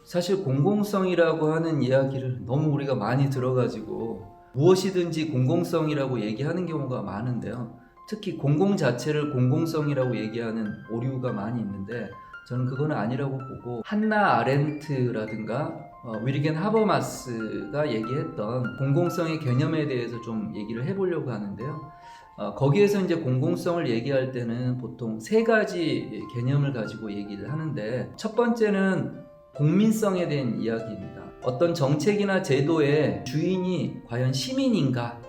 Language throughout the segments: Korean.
사실 공공성이라고 하는 이야기를 너무 우리가 많이 들어가지고 무엇이든지 공공성이라고 얘기하는 경우가 많은데요. 특히 공공 자체를 공공성이라고 얘기하는 오류가 많이 있는데 저는 그건 아니라고 보고, 한나 아렌트라든가 위리겐 하버마스가 얘기했던 공공성의 개념에 대해서 좀 얘기를 해보려고 하는데요. 거기에서 이제 공공성을 얘기할 때는 보통 세 가지 개념을 가지고 얘기를 하는데, 첫 번째는 국민성에 대한 이야기입니다. 어떤 정책이나 제도의 주인이 과연 시민인가,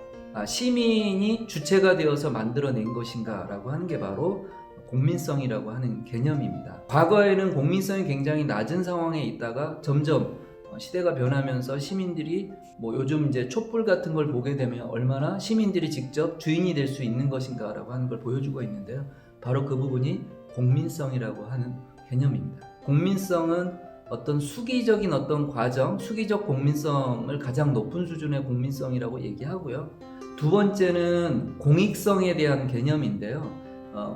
시민이 주체가 되어서 만들어낸 것인가 라고 하는 게 바로 국민성이라고 하는 개념입니다. 과거에는 국민성이 굉장히 낮은 상황에 있다가 점점 시대가 변하면서 시민들이 요즘 이제 촛불 같은 걸 보게 되면 얼마나 시민들이 직접 주인이 될 수 있는 것인가 라고 하는 걸 보여주고 있는데요. 바로 그 부분이 국민성이라고 하는 개념입니다. 국민성은 어떤 수기적인 어떤 과정, 수기적 국민성을 가장 높은 수준의 국민성이라고 얘기하고요. 두 번째는 공익성에 대한 개념인데요.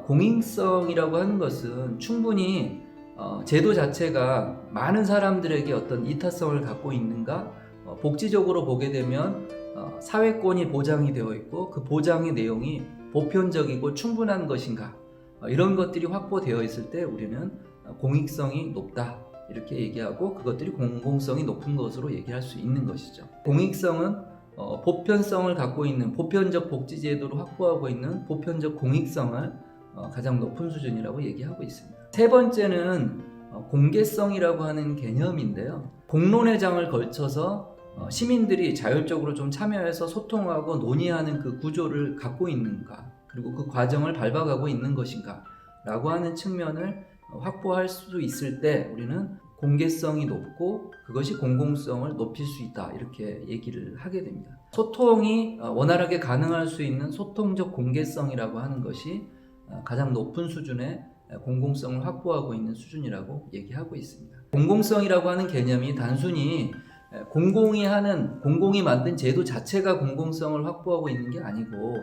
공익성이라고 하는 것은 충분히 제도 자체가 많은 사람들에게 어떤 이타성을 갖고 있는가, 복지적으로 보게 되면 사회권이 보장이 되어 있고 그 보장의 내용이 보편적이고 충분한 것인가, 이런 것들이 확보되어 있을 때 우리는 공익성이 높다 이렇게 얘기하고, 그것들이 공공성이 높은 것으로 얘기할 수 있는 것이죠. 공익성은 보편성을 갖고 있는, 보편적 복지제도를 확보하고 있는 보편적 공익성을 가장 높은 수준이라고 얘기하고 있습니다. 세 번째는 공개성이라고 하는 개념인데요. 공론회장을 걸쳐서 시민들이 자율적으로 좀 참여해서 소통하고 논의하는 그 구조를 갖고 있는가, 그리고 그 과정을 밟아가고 있는 것인가 라고 하는 측면을 확보할 수 있을 때 우리는 공개성이 높고 그것이 공공성을 높일 수 있다 이렇게 얘기를 하게 됩니다. 소통이 원활하게 가능할 수 있는 소통적 공개성이라고 하는 것이 가장 높은 수준의 공공성을 확보하고 있는 수준이라고 얘기하고 있습니다. 공공성이라고 하는 개념이 단순히 공공이 만든 제도 자체가 공공성을 확보하고 있는 게 아니고,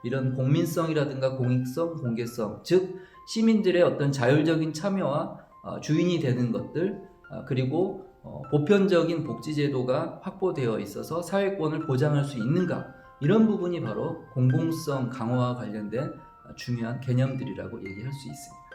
이런 국민성이라든가 공익성, 공개성, 즉 시민들의 어떤 자율적인 참여와 주인이 되는 것들, 그리고 보편적인 복지제도가 확보되어 있어서 사회권을 보장할 수 있는가, 이런 부분이 바로 공공성 강화와 관련된 중요한 개념들이라고 얘기할 수 있습니다.